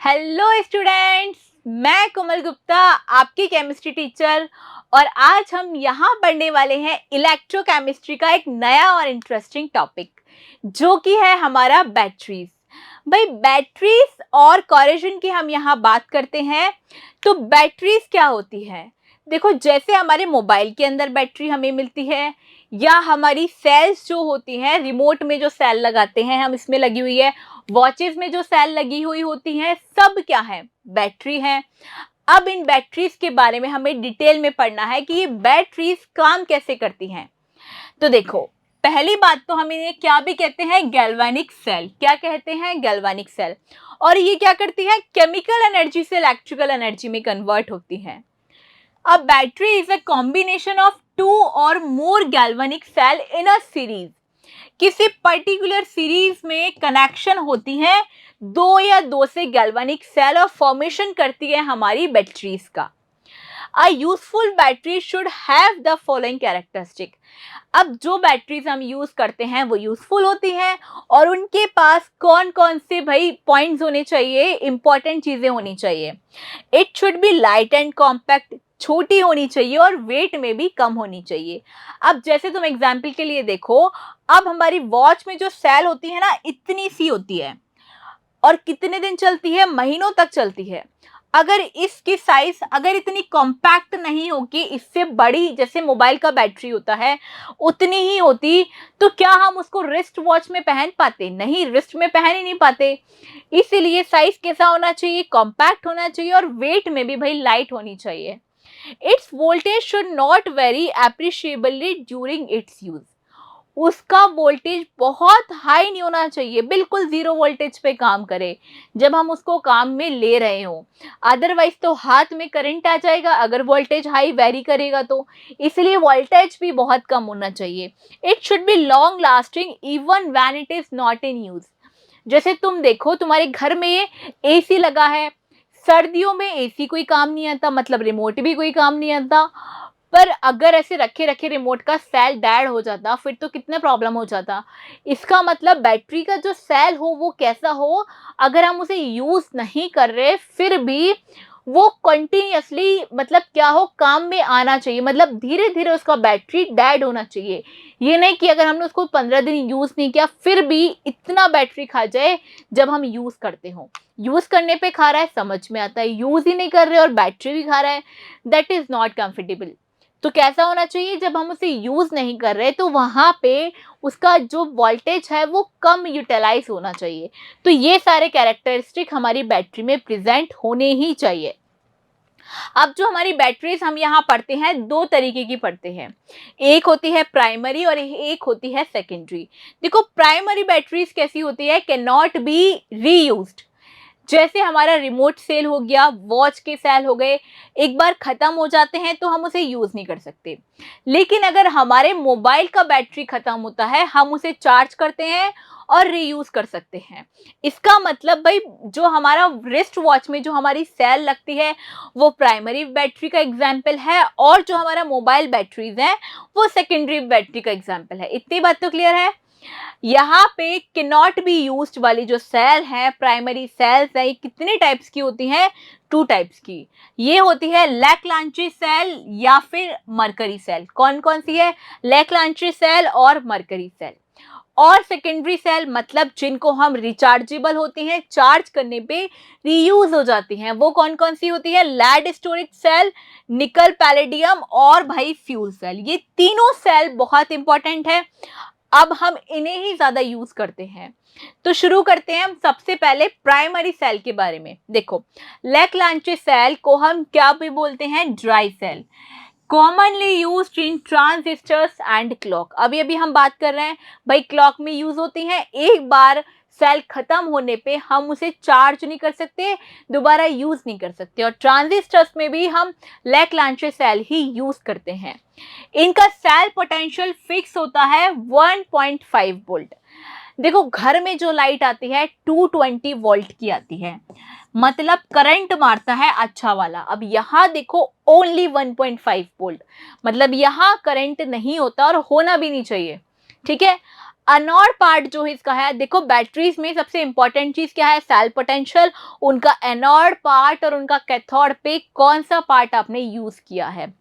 Hello students, मैं कोमल गुप्ता आपकी chemistry teacher और आज हम यहाँ पढ़ने वाले हैं इलेक्ट्रोकेमिस्ट्री का एक नया और इंटरेस्टिंग टॉपिक जो कि है हमारा बैटरीज। भाई बैटरीज और कोरोजन की हम यहाँ बात करते हैं। तो बैटरीज क्या होती है? देखो, जैसे हमारे मोबाइल के अंदर बैटरी हमें मिलती है या हमारी सेल्स जो होती हैं, रिमोट में जो सेल लगाते हैं हम, इसमें लगी हुई है, वॉचेस में जो सेल लगी हुई होती हैं, सब क्या है? बैटरी है। अब इन बैटरीज के बारे में हमें डिटेल में पढ़ना है कि ये बैटरीज काम कैसे करती हैं। तो देखो, पहली बात तो हम इन्हें क्या भी कहते हैं? Galvanic cell. क्या कहते हैं? Galvanic cell. और ये क्या करती है? केमिकल एनर्जी से इलेक्ट्रिकल एनर्जी में कन्वर्ट होती है। अब battery is a combination of two or more galvanic cell in a series. किसी पर्टिकुलर सीरीज में कनेक्शन होती है दो या दो से गैल्वेनिक सेल और फॉर्मेशन करती है हमारी बैटरीज का। A useful battery should have the following characteristic. अब जो बैटरीज हम यूज करते हैं वो यूजफुल होती हैं और उनके पास कौन कौन से भाई पॉइंट्स होने चाहिए, इंपॉर्टेंट चीजें होनी चाहिए। It should be light and compact, छोटी होनी चाहिए और वेट में भी कम होनी चाहिए। अब जैसे तुम एग्जाम्पल के लिए देखो, अब हमारी वॉच में जो सेल होती है ना, इतनी सी होती है और कितने दिन चलती है? महीनों तक चलती है। अगर इसकी साइज अगर इतनी कॉम्पैक्ट नहीं होगी, इससे बड़ी जैसे मोबाइल का बैटरी होता है उतनी ही होती, तो क्या हम उसको रिस्ट वॉच में पहन पाते? नहीं, रिस्ट में पहन ही नहीं पाते। इसीलिए साइज कैसा होना चाहिए? कॉम्पैक्ट होना चाहिए और वेट में भी भाई लाइट होनी चाहिए। It's voltage should not very appreciably during its use. उसका वोल्टेज बहुत हाई नहीं होना चाहिए, बिल्कुल जीरो वोल्टेज पे काम करे जब हम उसको काम में ले रहे हो। अदरवाइज तो हाथ में करंट आ जाएगा अगर वोल्टेज हाई वेरी करेगा तो। इसलिए वोल्टेज भी बहुत कम होना चाहिए। It should be long lasting even when it is not in use. जैसे तुम देखो, तुम्हारे घर में एसी लगा है, सर्दियों में एसी कोई काम नहीं आता, मतलब रिमोट भी कोई काम नहीं आता। पर अगर ऐसे रखे रखे रिमोट का सेल डेड हो जाता फिर तो कितना प्रॉब्लम हो जाता। इसका मतलब बैटरी का जो सेल हो वो कैसा हो, अगर हम उसे यूज नहीं कर रहे फिर भी वो कंटिन्यूअसली मतलब क्या हो, काम में आना चाहिए, मतलब धीरे धीरे उसका बैटरी डेड होना चाहिए। ये नहीं कि अगर हमने उसको 15 दिन यूज नहीं किया फिर भी इतना बैटरी खा जाए जब हम यूज करते हो। यूज करने पे खा रहा है समझ में आता है, यूज ही नहीं कर रहे और बैटरी भी खा रहा है, दैट इज नॉट कंफर्टेबल। तो कैसा होना चाहिए? जब हम उसे यूज नहीं कर रहे तो वहां पे उसका जो वोल्टेज है वो कम यूटिलाइज होना चाहिए। तो ये सारे कैरेक्टरिस्टिक हमारी बैटरी में प्रेजेंट होने ही चाहिए। अब जो हमारी बैटरीज हम यहाँ पढ़ते हैं, दो तरीके की पढ़ते हैं। एक होती है प्राइमरी और एक होती है सेकेंडरी। देखो, प्राइमरी बैटरीज कैसी होती है? Can not be reused. जैसे हमारा रिमोट सेल हो गया, वॉच के सेल हो गए, एक बार खत्म हो जाते हैं तो हम उसे यूज नहीं कर सकते। लेकिन अगर हमारे मोबाइल का बैटरी खत्म होता है, हम उसे चार्ज करते हैं और रीयूज कर सकते हैं। इसका मतलब भाई, जो हमारा रिस्ट वॉच में जो हमारी सेल लगती है वो प्राइमरी बैटरी का एग्जाम्पल है और जो हमारा मोबाइल बैटरीज है वो सेकेंडरी बैटरी का एग्जाम्पल है। इतनी बात तो क्लियर है? यहाँ पे कैन नॉट बी यूज्ड वाली जो सेल है, प्राइमरी सेल्स है, ये कितने टाइप्स की होती हैं? टू टाइप्स की। ये होती है लैक्लांची सेल या फिर मरकरी सेल। कौन कौन सी है? लैक्लांची सेल और मरकरी सेल। और सेकेंडरी सेल मतलब जिनको हम रिचार्जेबल होती हैं, चार्ज करने पे रीयूज हो जाती हैं, वो कौन कौन सी होती है? लेड स्टोरेज सेल, निकल पैलेडियम और भाई फ्यूल सेल। ये तीनों सेल बहुत इंपॉर्टेंट है, अब हम इन्हें ही ज्यादा यूज करते हैं। तो शुरू करते हैं हम सबसे पहले प्राइमरी सेल के बारे में। देखो, लैक्लांची सेल को हम क्या भी बोलते हैं? Dry cell. Commonly used in transistors and clock. अभी हम बात कर रहे हैं भाई, क्लॉक में यूज होती हैं। एक बार सेल खत्म होने पे हम उसे चार्ज नहीं कर सकते, दोबारा यूज नहीं कर सकते, और ट्रांजिस्टर्स में भी हम लैक्लांची सेल ही यूज करते हैं। इनका सेल पोटेंशियल फिक्स होता है 1.5 वोल्ट। देखो, घर में जो लाइट आती है 220 वोल्ट की आती है, मतलब करंट मारता है अच्छा वाला। अब यहाँ देखो ओनली 1.5 वोल्ट, मतलब यहाँ करंट नहीं होता और होना भी नहीं चाहिए। ठीक है, एनोड पार्ट जो है इसका है, देखो बैटरीज में सबसे इंपॉर्टेंट चीज क्या है, सेल पोटेंशियल, उनका एनोड पार्ट और उनका कैथोड पे कौन सा पार्ट आपने यूज किया है।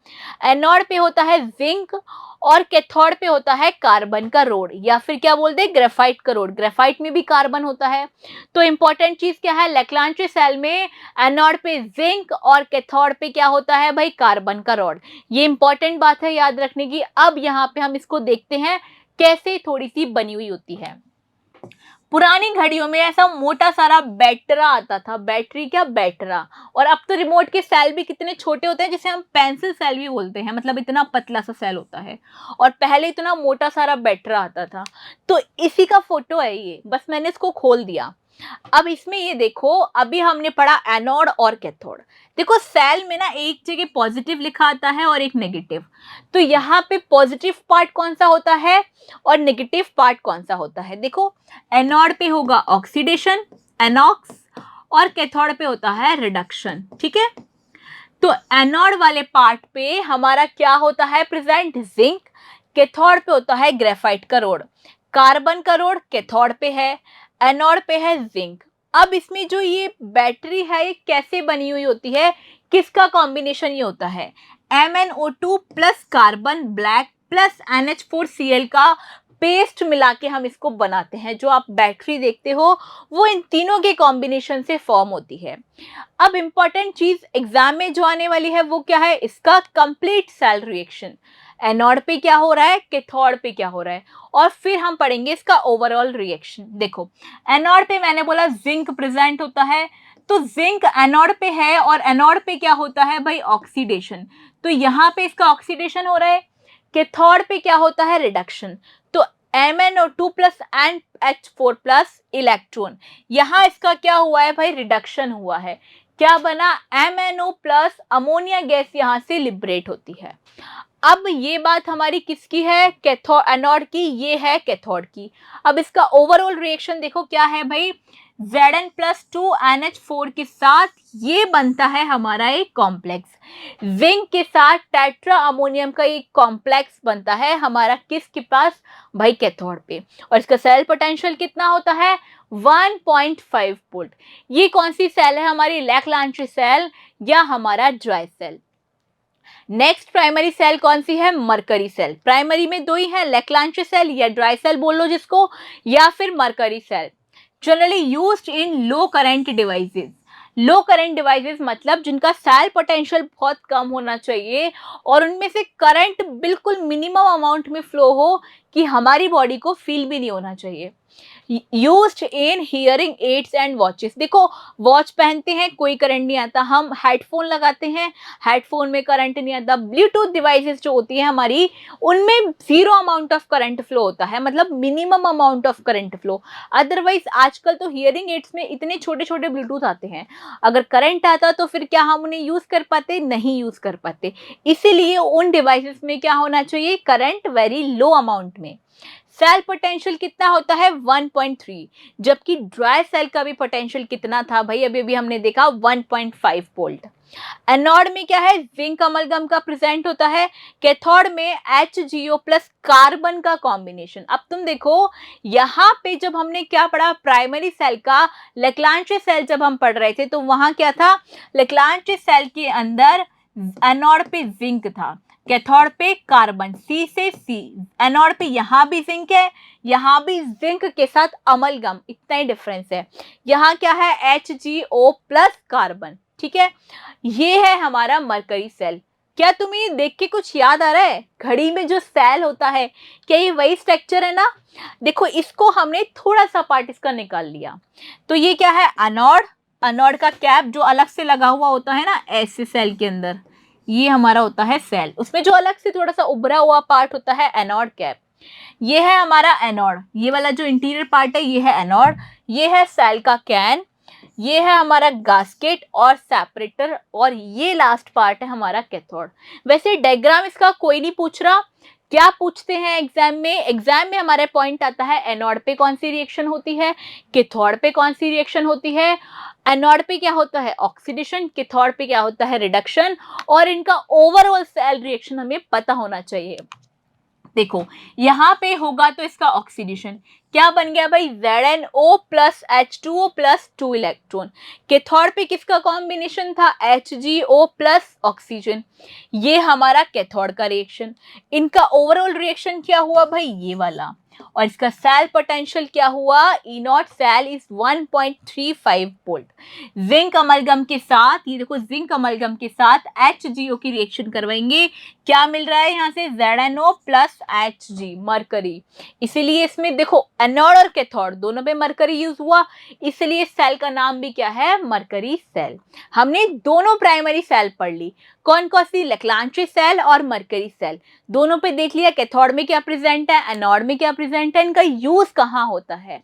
एनोड पे होता है जिंक और कैथोड पे होता है कार्बन का रोड, या फिर क्या बोलते हैं ग्रेफाइट का रोड। ग्रेफाइट में भी कार्बन होता है। तो इंपॉर्टेंट चीज क्या है, लेक्लांचे सेल में एनोड पे जिंक और कैथोड पे क्या होता है भाई, कार्बन का रोड। ये इंपॉर्टेंट बात है याद रखने की। अब यहाँ पे हम इसको देखते हैं कैसे थोड़ी सी बनी हुई होती है। पुरानी घड़ियों में ऐसा मोटा सारा बैटरा आता था, बैटरी क्या बैटरा। और अब तो रिमोट के सेल भी कितने छोटे होते हैं, जिसे हम पेंसिल सेल भी बोलते हैं, मतलब इतना पतला सा सेल होता है। और पहले इतना मोटा सारा बैटरा आता था। तो इसी का फोटो है ये, बस मैंने इसको खोल दिया। अब इसमें ये देखो, अभी हमने पढ़ा एनोड और कैथोड। देखो सेल में ना एक जगह पॉजिटिव लिखा आता है और एक नेगेटिव। तो यहाँ पे पॉजिटिव पार्ट कौन सा होता है और नेगेटिव पार्ट कौन सा होता है। देखो एनोड पे होगा ऑक्सीडेशन, एनॉक्स, और कैथोड पे होता है रिडक्शन। ठीक है, तो एनोड वाले पार्ट पे हमारा क्या होता है प्रेजेंट, जिंक। कैथोड पे होता है ग्रेफाइट का रोड। कार्बन का रोड कैथोड पे है, एनोड पे है जिंक। अब इसमें जो ये बैटरी है ये कैसे बनी हुई होती है, किसका कॉम्बिनेशन ये होता है, MnO2 plus carbon black plus NH4Cl का पेस्ट मिला के हम इसको बनाते हैं। जो आप बैटरी देखते हो वो इन तीनों के कॉम्बिनेशन से फॉर्म होती है। अब इंपॉर्टेंट चीज एग्जाम में जो आने वाली है वो क्या है, इसका कंप्लीट सेल रिएक्शन। एनोड पे क्या हो रहा है, कैथोड पे क्या हो रहा है, और फिर हम पढ़ेंगे इसका ओवरऑल रिएक्शन। देखो एनोड पे मैंने बोला जिंक प्रेजेंट होता है, तो जिंक एनोड पे है और एनोड पे क्या होता है भाई, ऑक्सीडेशन। तो यहाँ पे इसका ऑक्सीडेशन हो रहा है। कैथोड पे क्या होता है, रिडक्शन। तो MnO2 plus NH4 plus electron, यहाँ इसका क्या हुआ है भाई, रिडक्शन हुआ है। क्या बना, MnO प्लस अमोनिया गैस यहाँ से लिबरेट होती है। अब ये बात हमारी किसकी है, कैथोड एनोड की, ये है कैथोड की। अब इसका ओवरऑल रिएक्शन देखो क्या है भाई, Zn प्लस 2NH4 के साथ ये बनता है हमारा एक कॉम्प्लेक्स। जिंक के साथ टेट्रा अमोनियम का एक कॉम्प्लेक्स बनता है हमारा किसके पास भाई, कैथोड पे। और इसका सेल पोटेंशियल कितना होता है, 1.5 वोल्ट। ये कौन सी सेल है हमारी, लैक्लांचे सेल या हमारा dry cell. Next primary cell कौन सी है, मरकरी सेल। प्राइमरी में दो ही है, लैक्लांचे सेल या ड्राई सेल बोल लो जिसको, या फिर mercury cell. Generally used in low current devices. Low current devices मतलब जिनका सेल पोटेंशियल बहुत कम होना चाहिए और उनमें से करंट बिल्कुल मिनिमम अमाउंट में फ्लो हो कि हमारी बॉडी को फील भी नहीं होना चाहिए। Used in hearing aids and watches. देखो वॉच पहनते हैं कोई करंट नहीं आता, हम हेडफोन लगाते हैं हेडफोन में करंट नहीं आता। ब्लूटूथ डिवाइसेस जो होती है हमारी, उनमें zero amount of current flow होता है, मतलब minimum amount of current flow. Otherwise आजकल तो हियरिंग एड्स में इतने छोटे छोटे ब्लूटूथ आते हैं, अगर करंट आता तो फिर क्या हम उन्हें यूज कर पाते, नहीं यूज कर पाते। इसीलिए उन डिवाइसेस में क्या होना चाहिए, करंट वेरी लो अमाउंट में। सेल पोटेंशियल कितना होता है, 1.3। जबकि ड्राई सेल का भी पोटेंशियल कितना था भाई, अभी अभी हमने देखा 1.5 वोल्ट। एनोड में क्या है, जिंक अमलगम का प्रेजेंट होता है। कैथोड में HgO प्लस कार्बन का कॉम्बिनेशन। अब तुम देखो यहाँ पे जब हमने क्या पढ़ा, प्राइमरी सेल का लेक्लांचे सेल जब हम पढ़ रहे थे तो वहां क्या था, लेक्लांचे सेल के अंदर एनोड पे जिंक था, कैथोड पे कार्बन, C से C। एनोड पे यहाँ भी जिंक है, यहाँ भी जिंक के साथ अमलगम, इतना ही डिफरेंस है। यहाँ क्या है, HgO प्लस कार्बन। ठीक है, ये है हमारा मरकरी सेल। क्या तुम्हें देख के कुछ याद आ रहा है, घड़ी में जो सेल होता है क्या ये वही स्ट्रक्चर है ना। देखो इसको हमने थोड़ा सा पार्ट इसका निकाल लिया, तो ये क्या है, एनोड। एनोड का कैप जो अलग से लगा हुआ होता है ना ऐसे सेल के अंदर, ये हमारा होता है सेल। उसमें जो अलग से थोड़ा सा उभरा हुआ पार्ट होता है एनोड कैप। ये है हमारा एनोड, ये वाला जो इंटीरियर पार्ट है ये है एनोड। ये है सेल का कैन, ये है हमारा गास्केट और सेपरेटर, और ये लास्ट पार्ट है हमारा कैथोड। वैसे डायग्राम इसका कोई नहीं पूछ रहा, क्या पूछते हैं एग्जाम में, एग्जाम में हमारे पॉइंट आता है एनोड पे कौन सी रिएक्शन होती है, कैथोड पे कौन सी रिएक्शन होती है। एनोड पे क्या होता है, ऑक्सीडेशन, कैथोड पे क्या होता है, रिडक्शन, और इनका ओवरऑल सेल रिएक्शन हमें पता होना चाहिए। देखो यहाँ पे होगा तो इसका ऑक्सीडेशन क्या बन गया भाई, ZnO plus H2O plus 2 electron. Cathode पे किसका कॉम्बिनेशन था, HgO प्लस ऑक्सीजन। ये हमारा कैथोड का रिएक्शन। इनका ओवरऑल रिएक्शन क्या हुआ भाई, ये वाला। और इसका सेल पोटेंशियल क्या हुआ, E0 cell is 1.35 volt. Zinc amalgam के साथ, ये देखो जिंक अमलगम के साथ HgO की रिएक्शन करवाएंगे, क्या मिल रहा है यहाँ से, ZnO प्लस Hg, मरकरी। इसीलिए इसमें देखो एनोड और कैथोड दोनों पे मरकरी यूज हुआ, इसलिए सेल का नाम भी क्या है, मरकरी सेल। हमने दोनों प्राइमरी सेल पढ़ ली, कौन कौन सी, लेक्लांची सेल और मरकरी सेल। दोनों पे देख लिया कैथोड में क्या प्रेजेंट है, एनोड में क्या प्रेजेंट है, इनका यूज कहाँ होता है।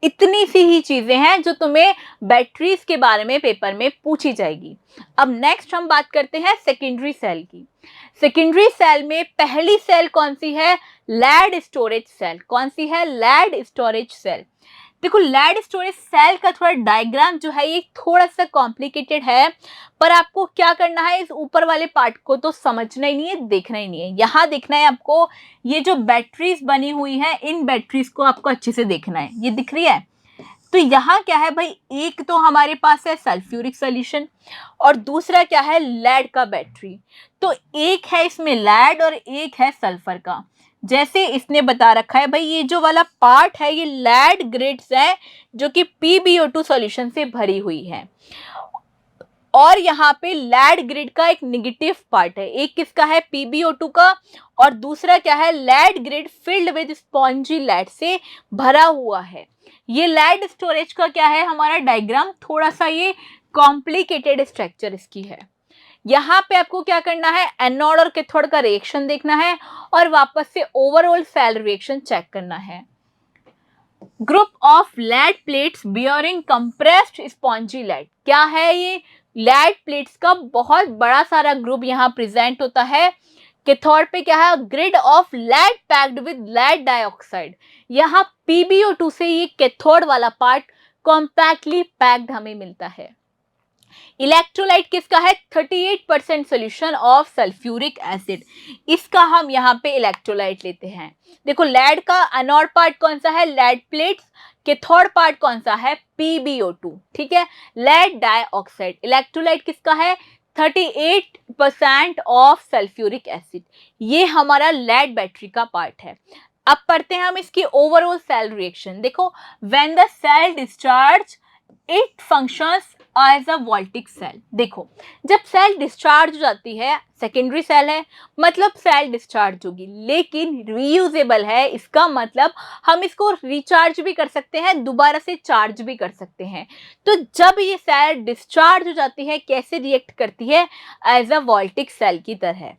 इतनी सी ही चीजें हैं जो तुम्हें बैटरीज के बारे में पेपर में पूछी जाएगी। अब नेक्स्ट हम बात करते हैं सेकेंडरी सेल की। सेकेंडरी सेल में पहली सेल कौन सी है, लेड स्टोरेज सेल। कौन सी है, लेड स्टोरेज सेल। देखो लेड स्टोरेज सेल का थोड़ा डायग्राम जो है ये थोड़ा सा कॉम्प्लिकेटेड है, पर आपको क्या करना है, इस ऊपर वाले पार्ट को तो समझना ही नहीं है, देखना ही नहीं है। यहाँ देखना है आपको, ये जो बैटरीज बनी हुई है इन बैटरीज को आपको अच्छे से देखना है, ये दिख रही है। तो यहाँ क्या है भाई, एक तो हमारे पास है सल्फ्यूरिक सॉल्यूशन और दूसरा क्या है, लेड का बैटरी। तो एक है इसमें लेड और एक है सल्फर का। जैसे इसने बता रखा है भाई, ये जो वाला पार्ट है ये लेड ग्रिड्स है जो कि PbO2 सॉल्यूशन से भरी हुई है, और यहाँ पे लेड ग्रिड का एक नेगेटिव पार्ट है। एक किसका है, PbO2 का, और दूसरा क्या है, lead grid filled with spongy lead से भरा हुआ है। ये लेड स्टोरेज का क्या है हमारा डायग्राम, थोड़ा सा ये कॉम्प्लिकेटेड स्ट्रक्चर इसकी है। यहाँ पे आपको क्या करना है, एनोड और कैथोड का रिएक्शन देखना है और वापस से ओवरऑल सेल रिएक्शन चेक करना है। Group of lead plates bearing compressed spongy lead, क्या है ये, लेड प्लेट्स का बहुत बड़ा सारा ग्रुप यहाँ प्रेजेंट होता है। कैथोड पे क्या है, grid of lead packed with lead dioxide. यहाँ PbO2 से ये कैथोड वाला पार्ट कॉम्पैक्टली पैक्ड हमें मिलता है। इलेक्ट्रोलाइट किसका है, 38% सोल्यूशन ऑफ सल्फ्यूरिक एसिड। इसका हम यहाँ पे इलेक्ट्रोलाइट लेते हैं। देखो लेड का एनोड पार्ट कौन सा है, लेड प्लेट्स। कैथोड पार्ट कौन सा है, PbO2, ठीक है, लेड डाइऑक्साइड। इलेक्ट्रोलाइट किसका है, 38% ऑफ सल्फ्यूरिक एसिड। ये हमारा लेड बैटरी का पार्ट है। अब पढ़ते हैं हम इसकी ओवरऑल सेल रिएक्शन। देखो when the cell discharge it functions as a voltaic cell. देखो जब सेल डिस्चार्ज हो जाती है, सेकेंडरी सेल है मतलब सेल डिस्चार्ज होगी, लेकिन रीयूजेबल है, इसका मतलब हम इसको रिचार्ज भी कर सकते हैं, दोबारा से चार्ज भी कर सकते हैं। तो जब ये सेल डिस्चार्ज हो जाती है कैसे रिएक्ट करती है, एज अ वोल्टिक सेल की तरह।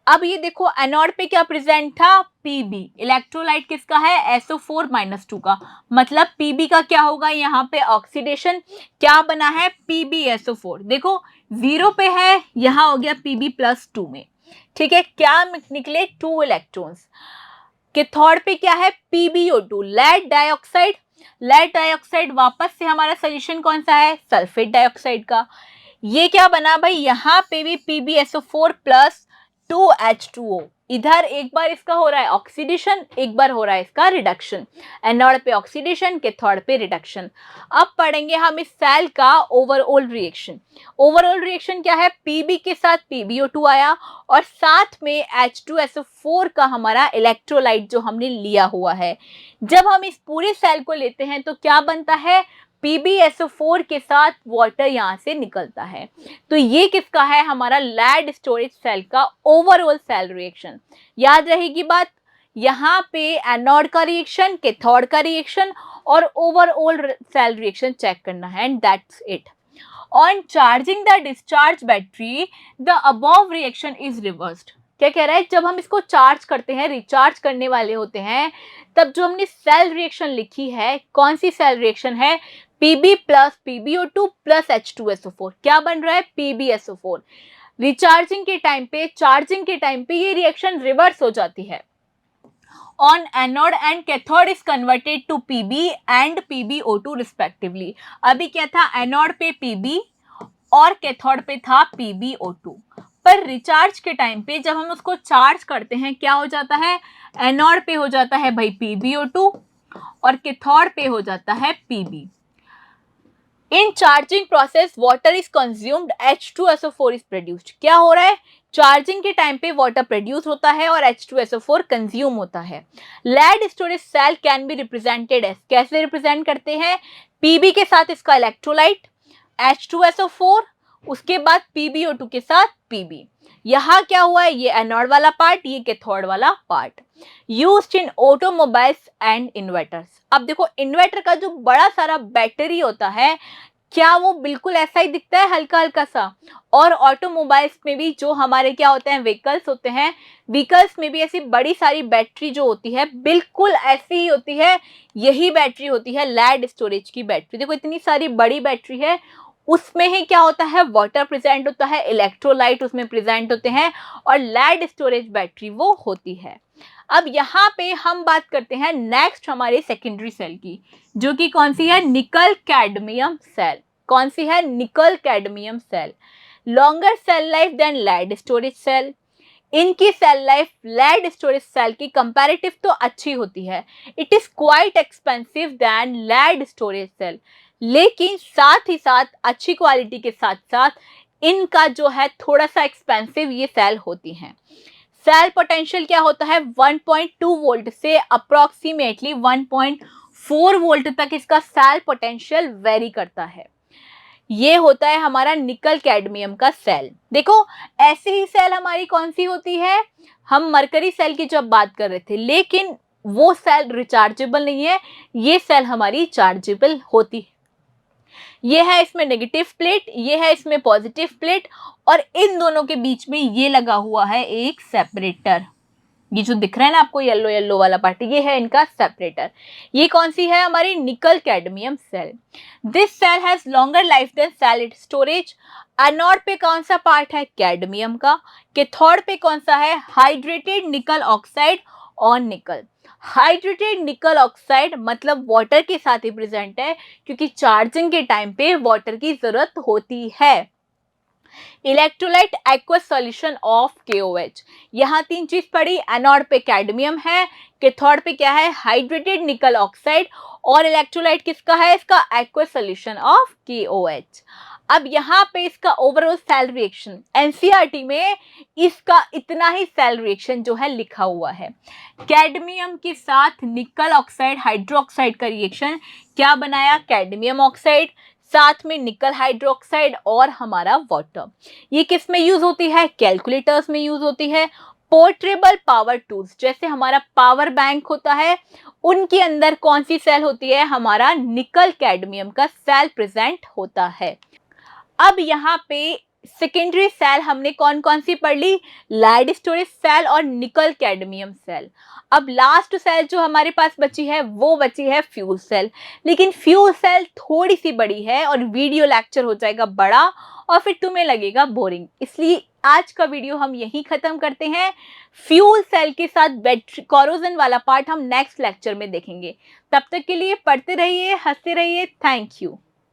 अब ये देखो एनोड पे क्या प्रेजेंट था, Pb। इलेक्ट्रोलाइट किसका है, SO4-2 का, मतलब Pb का क्या होगा, यहाँ पे ऑक्सीडेशन क्या बना है, PbSO4। देखो 0 पे है, यहाँ हो गया Pb+2 में, ठीक है, क्या निकले, 2 इलेक्ट्रॉन्स। कैथोड पे क्या है, PbO2, lead dioxide. Lead dioxide वापस से हमारा सोल्यूशन कौन सा है, सल्फेट डाइऑक्साइड का। ये क्या बना भाई, यहाँ पे भी PbSO4+2H2O। इधर एक बार इसका हो रहा है ऑक्सीडेशन, एक बार हो रहा है इसका रिडक्शन। एनोड पे ऑक्सीडेशन, कैथोड पे रिडक्शन। अब पढ़ेंगे हम इस सेल का ओवरऑल रिएक्शन। ओवरऑल रिएक्शन क्या है, Pb के साथ PbO2 आया और साथ में H2SO4 का हमारा इलेक्ट्रोलाइट जो हमने लिया हुआ है। जब हम इस पूरे सेल को लेते हैं तो क्या बनता है, PbSO4 के साथ वाटर यहाँ से निकलता है। तो ये किसका है, हमारा लेड स्टोरेज सेल का ओवरऑल सेल रिएक्शन। याद रहेगी बात, यहाँ पे एनोड का रिएक्शन, कैथोड का रिएक्शन और ओवरऑल सेल रिएक्शन चेक करना है, and that's it. On charging the discharge battery the above reaction is reversed. क्या कह रहा है, जब हम इसको चार्ज करते हैं, रिचार्ज करने वाले होते हैं, तब जो हमने सेल रिएक्शन लिखी है, कौन सी सेल रिएक्शन है, Pb plus PbO2 plus H2SO4, क्या बन रहा है, PbSO4। रिचार्जिंग के टाइम पे, चार्जिंग के टाइम पे ये रिएक्शन रिवर्स हो जाती है। On anode and cathode is converted to Pb and PbO2 respectively. अभी क्या था, एनोड पे Pb और कैथोड पे था PbO2। पर रिचार्ज के टाइम पे जब हम उसको चार्ज करते हैं क्या हो जाता है, एनोड पे हो जाता है भाई PbO2 और कैथोड पे हो जाता है Pb। In charging process water is consumed, H2SO4 is produced. क्या हो रहा है, चार्जिंग के टाइम पे वाटर प्रोड्यूस होता है और H2SO4 कंज्यूम होता है। Lead storage cell can be represented as, कैसे रिप्रेजेंट करते हैं, Pb के साथ इसका इलेक्ट्रोलाइट H2SO4, उसके बाद PbO2 के साथ Pb। यहाँ क्या हुआ है, ये एनोड वाला पार्ट, ये कैथोड वाला part. Used in automobiles and inverters. अब देखो इन्वर्टर का जो बड़ा सारा बैटरी होता है, क्या वो बिल्कुल ऐसा ही दिखता है, हल्का हल्का सा। और ऑटोमोबाइल्स में भी जो हमारे क्या होते हैं, व्हीकल्स होते हैं, व्हीकल्स में भी ऐसी बड़ी सारी बैटरी जो होती है बिल्कुल ऐसी ही होती है। यही बैटरी होती है लेड स्टोरेज की बैटरी। देखो इतनी सारी बड़ी बैटरी है, उसमें ही क्या होता है, वाटर प्रेजेंट होता है, इलेक्ट्रोलाइट उसमें प्रेजेंट होते हैं, और लेड स्टोरेज बैटरी वो होती है। अब यहाँ पे हम बात करते हैं नेक्स्ट हमारे सेकेंडरी सेल की, जो कि कौन सी है, निकल कैडमियम सेल। कौन सी है, nickel cadmium cell. Longer cell life than lead storage cell. इनकी cell life lead storage cell की कंपैरेटिव तो अच्छी होती है, it is quite expensive than lead storage cell. लेकिन साथ ही साथ अच्छी क्वालिटी के साथ साथ इनका जो है थोड़ा सा एक्सपेंसिव ये सेल होती हैं। सेल पोटेंशियल क्या होता है, 1.2 वोल्ट से अप्रोक्सीमेटली 1.4 वोल्ट तक इसका सेल पोटेंशियल वेरी करता है। ये होता है हमारा निकल कैडमियम का सेल। देखो ऐसी ही सेल हमारी कौन सी होती है, हम मरकरी सेल की जब बात कर रहे थे, लेकिन वो सेल रिचार्जेबल नहीं है, ये सेल हमारी चार्जेबल होती है। ये है इसमें नेगेटिव प्लेट, ये है इसमें पॉजिटिव प्लेट, और इन दोनों के बीच में ये लगा हुआ है एक सेपरेटर। ये जो दिख रहा है ना आपको येलो येलो वाला पार्ट, ये है इनका सेपरेटर। ये कौन सी है, हमारी nickel cadmium cell. This cell has longer life than solid storage. Anode पे कौन सा पार्ट है, कैडमियम का। कैथोड पे कौन सा है, हाइड्रेटेड निकल ऑक्साइड ऑन निकल। हाइड्रेटेड निकल ऑक्साइड मतलब वाटर के साथ ही प्रेजेंट है, क्योंकि चार्जिंग के टाइम पे वाटर की जरूरत होती है। Electrolyte aqueous solution of KOH। यहाँ तीन चीज पड़ी, एनोड पे कैडमियम है, कैथोड पे क्या है, हाइड्रेटेड निकल ऑक्साइड, और इलेक्ट्रोलाइट किसका है, इसका एक्वस सॉल्यूशन ऑफ KOH। अब यहाँ पे इसका ओवरऑल सेल रिएक्शन NCERT में इसका इतना ही सेल रिएक्शन जो है लिखा हुआ है। कैडमियम के साथ निकल ऑक्साइड हाइड्रोक्साइड का रिएक्शन क्या बनाया, कैडमियम ऑक्साइड, साथ में निकल हाइड्रोक्साइड और हमारा वाटर। ये किस में यूज होती है, कैलकुलेटर्स में यूज होती है। पोर्टेबल पावर टूल्स जैसे हमारा पावर बैंक होता है, उनके अंदर कौन सी सेल होती है, हमारा निकल कैडमियम का सेल प्रेजेंट होता है। अब यहाँ पे सेकेंडरी सेल हमने कौन कौन सी पढ़ ली, लेड स्टोरेज सेल और निकल कैडमियम सेल। अब लास्ट सेल जो हमारे पास बची है वो बची है फ्यूल सेल। लेकिन फ्यूल सेल थोड़ी सी बड़ी है और वीडियो लेक्चर हो जाएगा बड़ा और फिर तुम्हें लगेगा बोरिंग, इसलिए आज का वीडियो हम यहीं खत्म करते हैं। फ्यूल सेल के साथ बैटरी कोरोजन वाला पार्ट हम नेक्स्ट लेक्चर में देखेंगे। तब तक के लिए पढ़ते रहिए, हंसते रहिए। Thank you.